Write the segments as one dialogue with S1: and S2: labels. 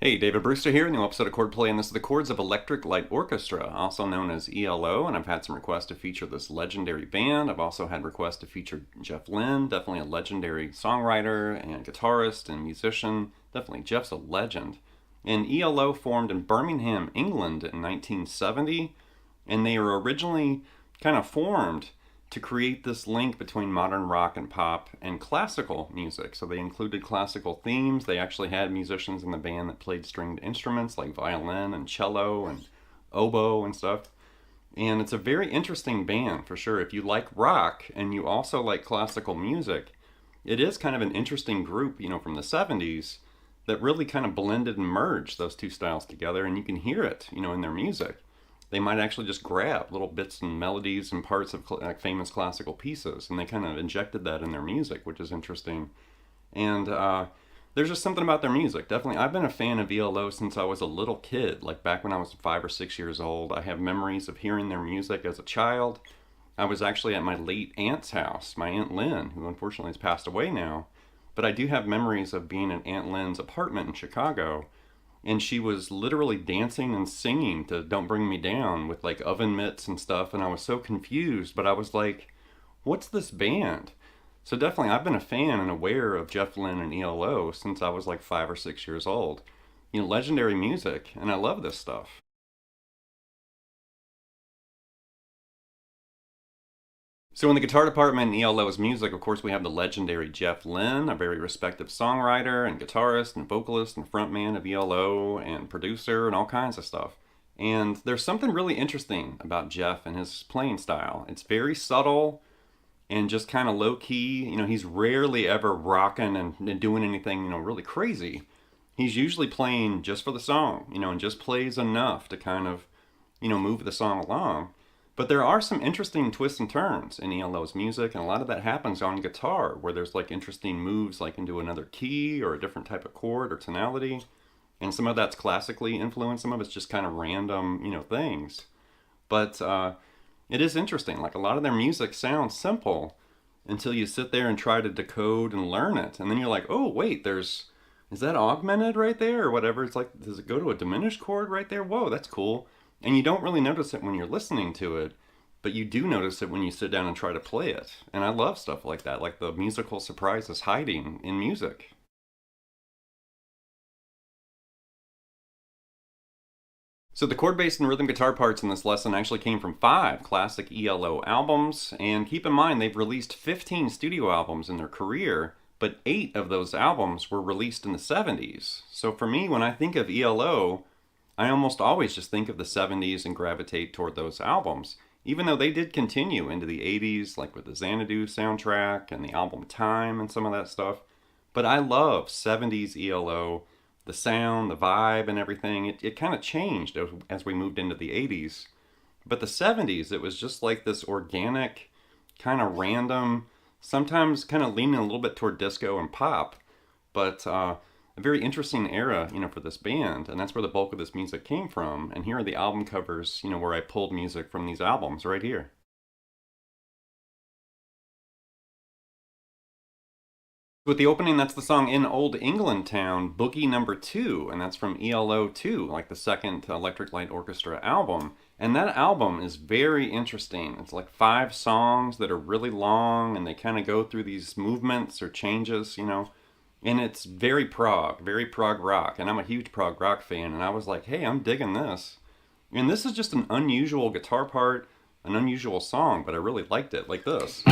S1: Hey, David Brewster here, new episode of Chordplay, and this is the Chords of Electric Light Orchestra, also known as ELO, and I've had some requests to feature this legendary band. I've also had requests to feature Jeff Lynne, definitely a legendary songwriter and guitarist and musician. Definitely, Jeff's a legend. And ELO formed in Birmingham, England in 1970, and they were originally kind of formed to create this link between modern rock and pop and classical music. So they included classical themes. They actually had musicians in the band that played stringed instruments like violin and cello and oboe and stuff. And it's a very interesting band for sure. If you like rock and you also like classical music, it is kind of an interesting group, you know, from the 70s that really kind of blended and merged those two styles together, and you can hear it, you know, in their music. They might actually just grab little bits and melodies and parts of like famous classical pieces, and they kind of injected that in their music, which is interesting. And there's just something about their music. Definitely, I've been a fan of ELO since I was a little kid, like back when I was 5 or 6 years old. I have memories of hearing their music as a child. I was actually at my late aunt's house, my Aunt Lynne, who unfortunately has passed away now. But I do have memories of being in Aunt Lynn's apartment in Chicago, and she was literally dancing and singing to Don't Bring Me Down with like oven mitts and stuff, and I was so confused, but I was like, what's this band? So definitely I've been a fan and aware of Jeff Lynne and ELO since I was like 5 or 6 years old. You know, legendary music, and I love this stuff. So in the guitar department in ELO's music, of course, we have the legendary Jeff Lynne, a very respected songwriter and guitarist and vocalist and frontman of ELO and producer and all kinds of stuff. And there's something really interesting about Jeff and his playing style. It's very subtle and just kind of low-key. You know, he's rarely ever rocking and doing anything, you know, really crazy. He's usually playing just for the song, you know, and just plays enough to kind of, you know, move the song along. But there are some interesting twists and turns in ELO's music, and a lot of that happens on guitar, where there's like interesting moves like into another key or a different type of chord or tonality. And some of that's classically influenced, some of it's just kind of random, you know, things. But it is interesting. Like a lot of their music sounds simple until you sit there and try to decode and learn it. And then you're like, oh, wait, is that augmented right there or whatever? It's like, does it go to a diminished chord right there? Whoa, that's cool. And you don't really notice it when you're listening to it, but you do notice it when you sit down and try to play it. And I love stuff like that, like the musical surprises hiding in music. So the chord-based and rhythm guitar parts in this lesson actually came from 5 classic ELO albums, and keep in mind they've released 15 studio albums in their career, but 8 of those albums were released in the 70s. So for me, when I think of ELO, I almost always just think of the 70s and gravitate toward those albums, even though they did continue into the 80s, like with the Xanadu soundtrack and the album Time and some of that stuff. But I love 70s ELO, the sound, the vibe, and everything. It kind of changed as we moved into the 80s. But the 70s, it was just like this organic, kind of random, sometimes kind of leaning a little bit toward disco and pop, but a very interesting era, you know, for this band, and that's where the bulk of this music came from. And here are the album covers, you know, where I pulled music from these albums right here. With the opening, that's the song In Old England Town, Boogie number 2, and that's from ELO 2, like the second Electric Light Orchestra album. And that album is very interesting. It's like 5 songs that are really long, and they kind of go through these movements or changes, you know. And it's very prog rock, and I'm a huge prog rock fan, and I was like, hey, I'm digging this. And this is just an unusual guitar part, an unusual song, but I really liked it, like this.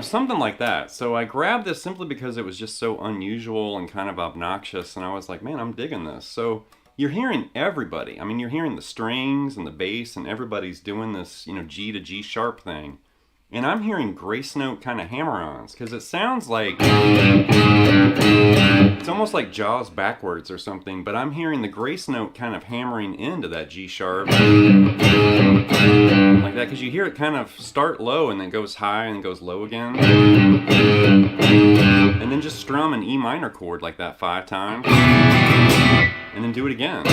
S1: something like that. So I grabbed this simply because it was just so unusual and kind of obnoxious, and I was like, man, I'm digging this. So you're hearing everybody. I mean, you're hearing the strings and the bass, and everybody's doing this, G to G sharp thing. And I'm hearing grace note kind of hammer-ons, because it sounds like, it's almost like Jaws backwards or something, but I'm hearing the grace note kind of hammering into that G sharp. Like that, because you hear it kind of start low and then goes high and goes low again. And then just strum an E minor chord like that 5 times. And then do it again.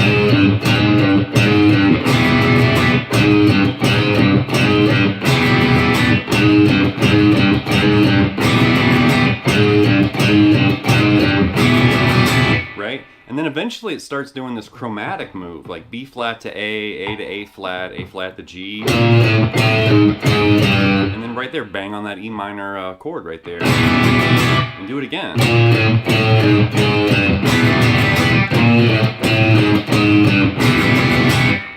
S1: Right? And then eventually it starts doing this chromatic move, like B flat to A to A flat to G. And then right there, bang on that E minor chord right there. And do it again.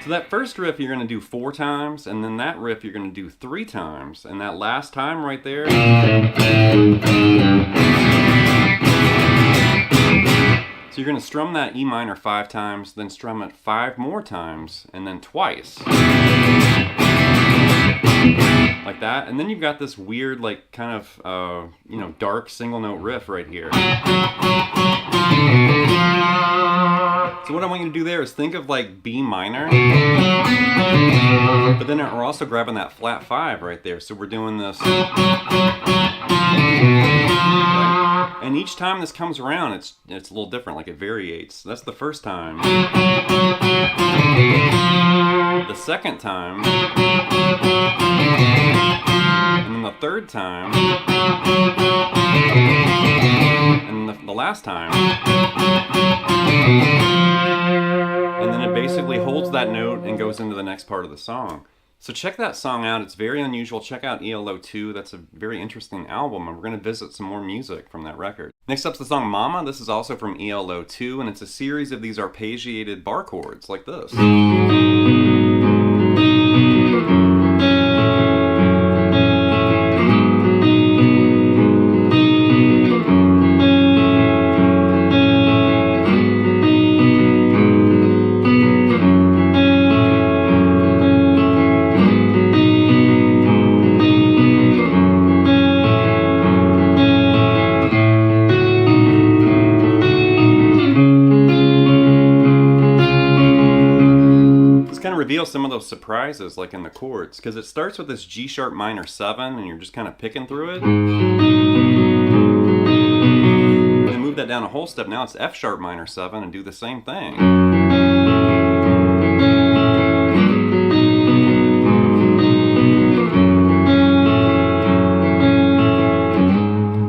S1: So that first riff you're going to do 4 times, and then that riff you're going to do 3 times, and that last time right there, so you're going to strum that E minor 5 times, then strum it 5 more times, and then twice. Like that, and then you've got this weird, like, kind of, dark single note riff right here. So what I want you to do there is think of like B minor, but then we're also grabbing that flat 5 right there. So we're doing this, and each time this comes around, it's a little different, like it variates. So that's the first time. The second time, and then the third time, and the last time. And then it basically holds that note and goes into the next part of the song. So check that song out. It's very unusual. Check out ELO 2. That's a very interesting album, and we're going to visit some more music from that record. Next up's the song Ma-Ma. This is also from ELO 2, and it's a series of these arpeggiated bar chords like this. Reveal some of those surprises like in the chords, because it starts with this G sharp minor 7 and you're just kind of picking through it, and then move that down a whole step. Now it's F sharp minor 7 and do the same thing.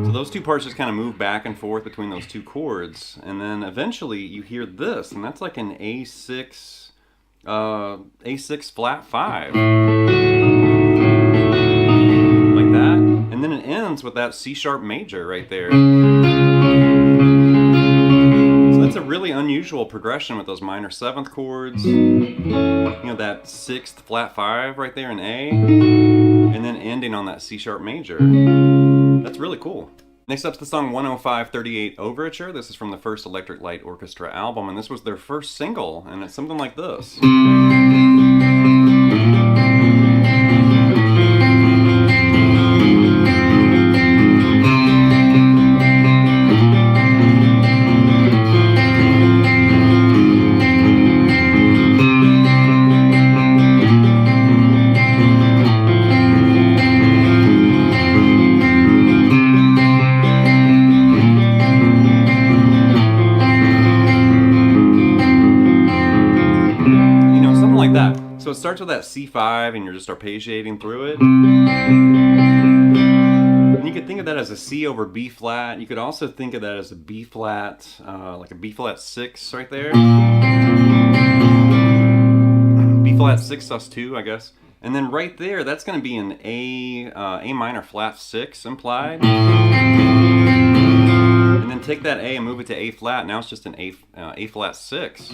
S1: So those two parts just kind of move back and forth between those two chords, and then eventually you hear this, and that's like an A6 flat 5, like that, and then it ends with that C sharp major right there. So that's a really unusual progression with those minor 7th chords, that 6th flat 5 right there in A, and then ending on that C sharp major. That's really cool. Next up's the song 10538 Overture. This is from the first Electric Light Orchestra album, and this was their first single, and it's something like this. So it starts with that C5 and you're just arpeggiating through it. And you could think of that as a C over B flat. You could also think of that as a B flat, like a B flat 6 right there. B flat 6 sus2, I guess. And then right there, that's going to be an A minor flat 6 implied. And then take that A and move it to A flat. Now it's just an A flat 6.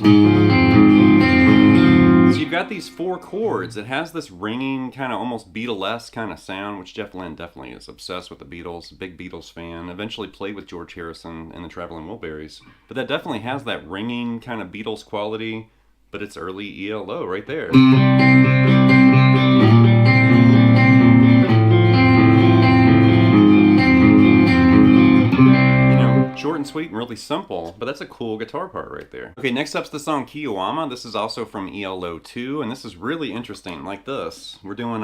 S1: So you you've got these 4 chords. It has this ringing, kind of almost Beatlesque kind of sound, which Jeff Lynne definitely is obsessed with the Beatles, big Beatles fan. Eventually played with George Harrison and the Traveling Wilburys. But that definitely has that ringing kind of Beatles quality, but it's early ELO right there. Short and sweet and really simple, but that's a cool guitar part right there. Okay, next up's the song Kuiama. This is also from ELO 2, and this is really interesting, like this. We're doing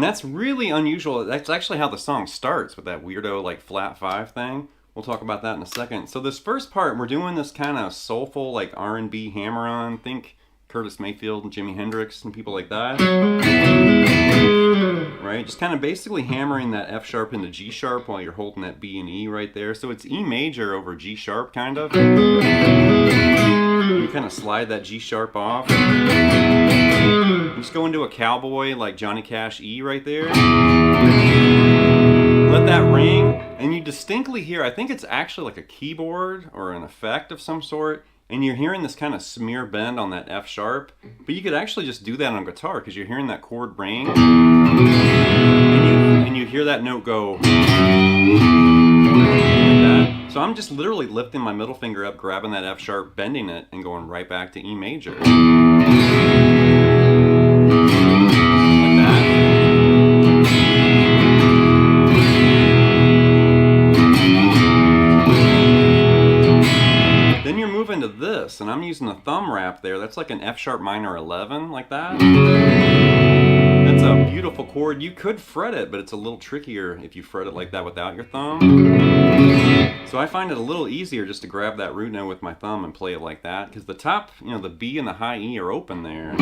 S1: that's really unusual. That's actually how the song starts, with that weirdo like flat 5 thing. We'll talk about that in a second. So this first part, we're doing this kind of soulful like R&B hammer-on. Think Curtis Mayfield and Jimi Hendrix and people like that. Right? Just kind of basically hammering that F sharp into G sharp while you're holding that B and E right there. So it's E major over G sharp kind of. You kind of slide that G sharp off. Just go into a cowboy like Johnny Cash E right there. Let that ring, and you distinctly hear, I think it's actually like a keyboard or an effect of some sort, and you're hearing this kind of smear bend on that F sharp, but you could actually just do that on guitar because you're hearing that chord ring, and you hear that note go like that. So I'm just literally lifting my middle finger up, grabbing that F sharp, bending it, and going right back to E major. Into this, and I'm using a thumb wrap there. That's like an F sharp minor 11, like that. That's a beautiful chord. You could fret it, but it's a little trickier if you fret it like that without your thumb. So I find it a little easier just to grab that root note with my thumb and play it like that, because the top, the B and the high E are open there.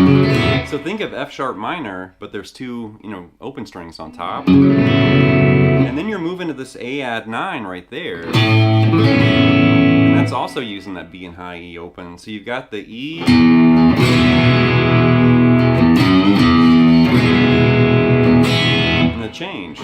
S1: So think of F sharp minor, but there's 2, open strings on top. And then you're moving to this A add 9 right there. That's also using that B and high E open. So you've got the E and the change.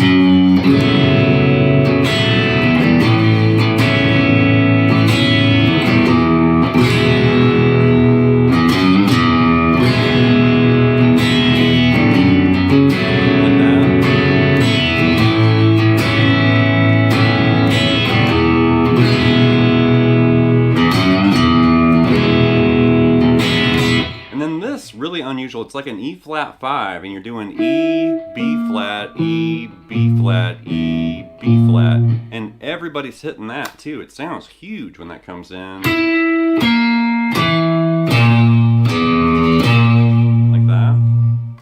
S1: Really unusual. It's like an E flat 5, and you're doing E, B flat, E, B flat, E, B flat, and everybody's hitting that too. It sounds huge when that comes in. Like that.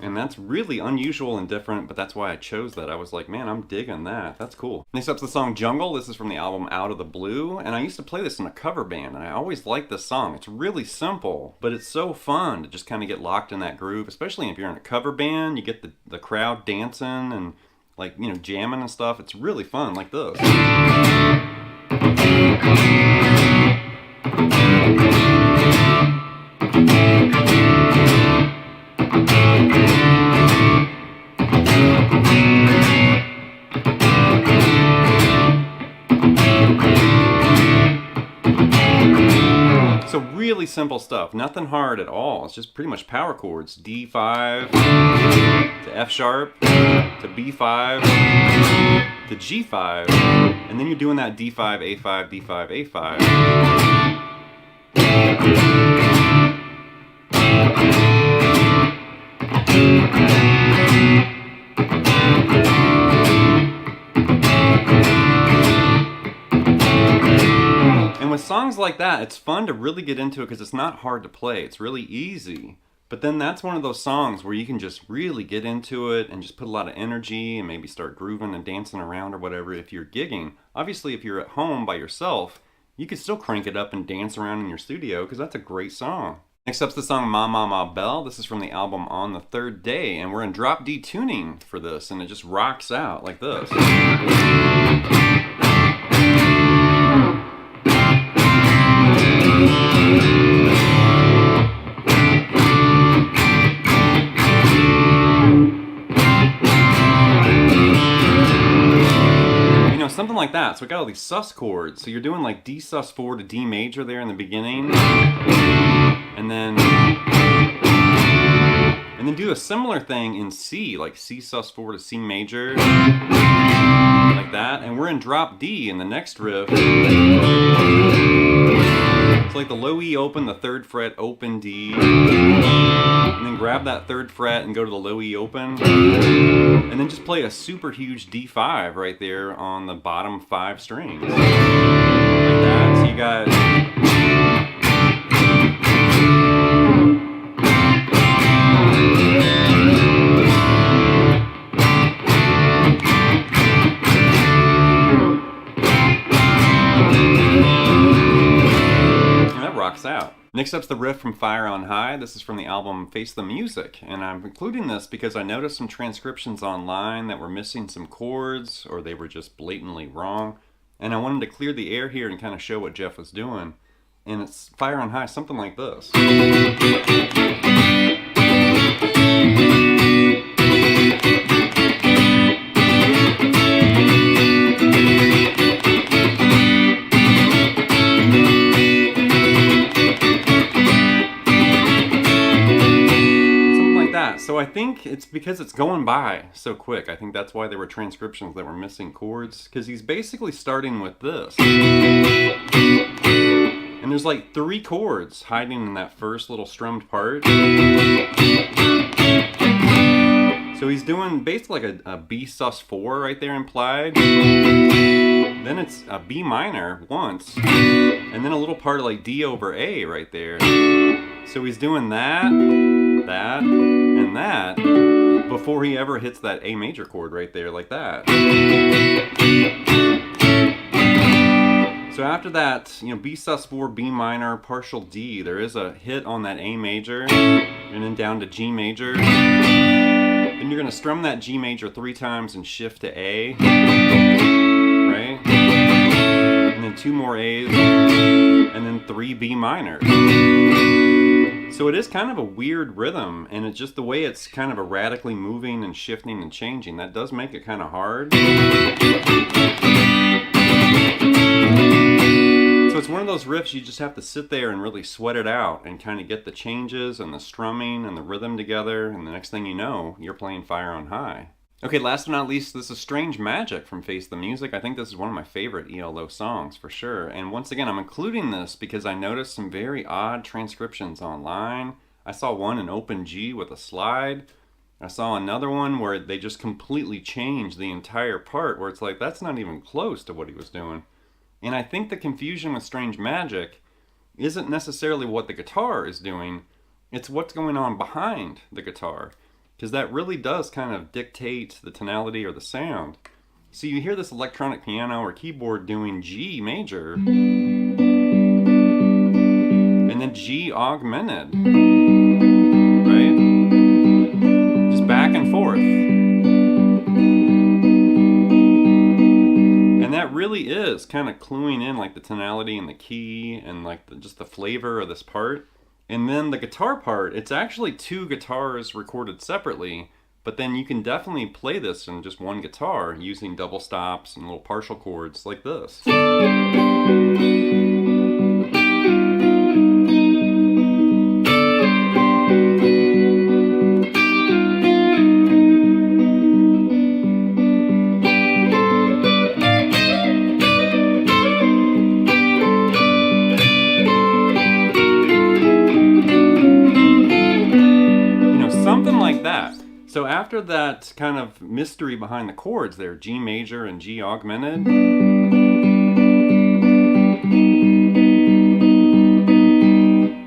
S1: And that's really unusual and different, but that's why I chose that. I was like, man, I'm digging that. That's cool. Next up's the song Jungle. This is from the album Out of the Blue, and I used to play this in a cover band, and I always liked this song. It's really simple, but it's so fun to just kind of get locked in that groove, especially if you're in a cover band. You get the crowd dancing and like, jamming and stuff. It's really fun, like this. So really simple stuff, nothing hard at all. It's just pretty much power chords. D5 to F sharp to B5 to G5, and then you're doing that D5, A5, D5, A5. And with songs like that, it's fun to really get into it because it's not hard to play. It's really easy. But then that's one of those songs where you can just really get into it and just put a lot of energy and maybe start grooving and dancing around or whatever if you're gigging. Obviously, if you're at home by yourself, you can still crank it up and dance around in your studio because that's a great song. Next up's the song Ma-Ma-Ma Belle. This is from the album On the Third Day, and we're in drop D tuning for this, and it just rocks out like this. Something like that. So we got all these sus chords. So you're doing like D sus4 to D major there in the beginning. And then do a similar thing in C, like C sus4 to C major. Like that. And we're in drop D in the next riff. It's like the low E open, the 3rd fret, open D. And then grab that 3rd fret and go to the low E open. And then just play a super huge D5 right there on the bottom 5 strings. Like that. So you got... And that rocks out. Next up's the riff from Fire on High. This is from the album Face the Music, and I'm including this because I noticed some transcriptions online that were missing some chords or they were just blatantly wrong, and I wanted to clear the air here and kind of show what Jeff was doing. And it's Fire on High, something like this. So I think it's because it's going by so quick. I think that's why there were transcriptions that were missing chords, because he's basically starting with this. And there's like 3 chords hiding in that first little strummed part. So he's doing basically like a B sus4 right there implied. Then it's a B minor once. And then a little part of like D over A right there. So he's doing that, and that before he ever hits that A major chord right there like that. So after that, you know, B sus4, B minor, partial D, there is a hit on that A major, and then down to G major. Then you're going to strum that G major 3 times and shift to A, right? And then 2 more A's, and then 3 B minor. So it is kind of a weird rhythm, and it's just the way it's kind of erratically moving and shifting and changing. That does make it kind of hard. So it's one of those riffs you just have to sit there and really sweat it out and kind of get the changes and the strumming and the rhythm together, and the next thing you know, you're playing Fire on High. Okay, last but not least, this is Strange Magic from Face the Music. I think this is one of my favorite ELO songs for sure. And once again, I'm including this because I noticed some very odd transcriptions online. I saw one in open G with a slide. I saw another one where they just completely changed the entire part, where it's like, that's not even close to what he was doing. And I think the confusion with Strange Magic isn't necessarily what the guitar is doing, it's what's going on behind the guitar. Because that really does kind of dictate the tonality or the sound. So you hear this electronic piano or keyboard doing G major, and then G augmented, right? Just back and forth. And that really is kind of cluing in like the tonality and the key and like just the flavor of this part. And then the guitar part, it's actually 2 guitars recorded separately, but then you can definitely play this in just one guitar using double stops and little partial chords like this. So after that kind of mystery behind the chords there, G major and G augmented,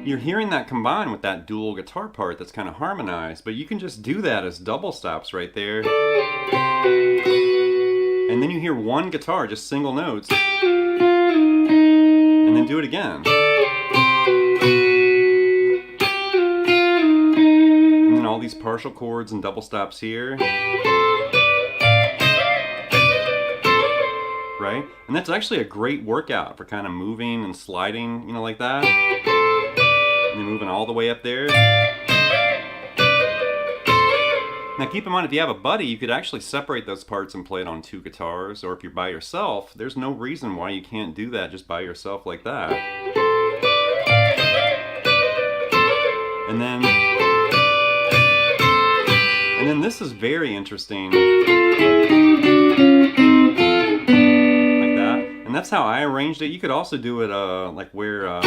S1: you're hearing that combined with that dual guitar part that's kind of harmonized, but you can just do that as double stops right there. And then you hear one guitar, just single notes, and then do it again. And then all these partial chords and double stops here. Right? And that's actually a great workout for kind of moving and sliding, you know, like that. And then moving all the way up there. Now keep in mind, if you have a buddy, you could actually separate those parts and play it on 2 guitars, or if you're by yourself, there's no reason why you can't do that just by yourself like that. And then this is very interesting. And that's how I arranged it. You could also do it like where,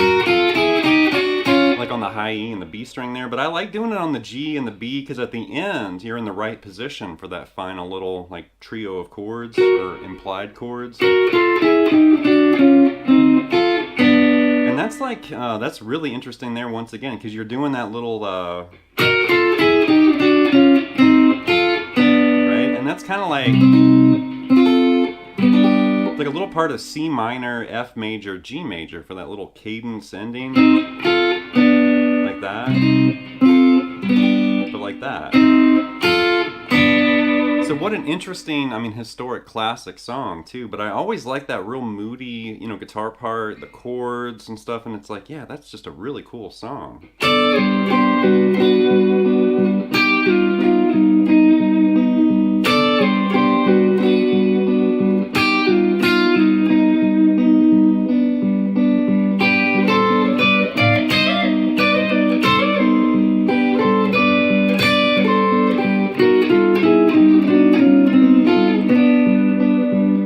S1: like on the high E and the B string there. But I like doing it on the G and the B because at the end, you're in the right position for that final little like trio of chords or implied chords. And that's like, that's really interesting there once again because you're doing that little, right? And that's kind of like a little part of C minor, F major, G major for that little cadence ending. Like that. But like that. So what an interesting, I mean, historic classic song too, but I always like that real moody, you know, guitar part, the chords and stuff, and it's like, yeah, that's just a really cool song.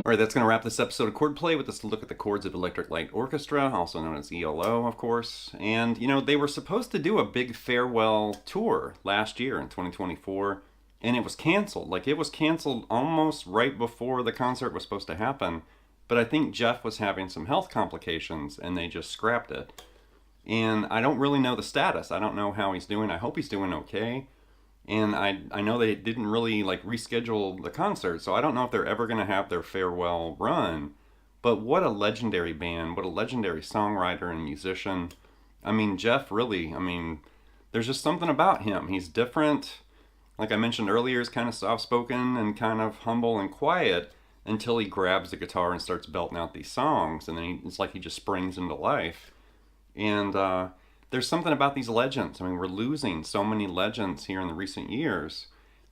S1: Alright, that's going to wrap this episode of Chordplay with this look at the Chords of Electric Light Orchestra, also known as ELO, of course. And, you know, they were supposed to do a big farewell tour last year in 2024, and it was canceled. Like, it was canceled almost right before the concert was supposed to happen. But I think Jeff was having some health complications, and they just scrapped it. And I don't really know the status. I don't know how he's doing. I hope he's doing okay. And I know they didn't really like reschedule the concert, so I don't know if they're ever going to have their farewell run. But what a legendary band, what a legendary songwriter and musician. I mean, Jeff really, I mean, there's just something about him. He's different. Like I mentioned earlier, he's kind of soft-spoken and kind of humble and quiet until he grabs the guitar and starts belting out these songs. And then it's like he just springs into life. And there's something about these legends. I mean, we're losing so many legends here in the recent years.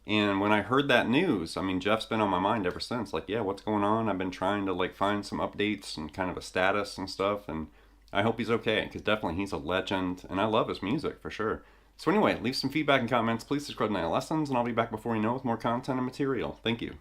S1: And when I heard that news, I mean, Jeff's been on my mind ever since. Like, yeah, what's going on? I've been trying to like find some updates and kind of a status and stuff. And I hope he's okay, because definitely he's a legend. And I love his music for sure. So anyway, leave some feedback and comments. Please subscribe to Night Lessons, and I'll be back before you know with more content and material. Thank you.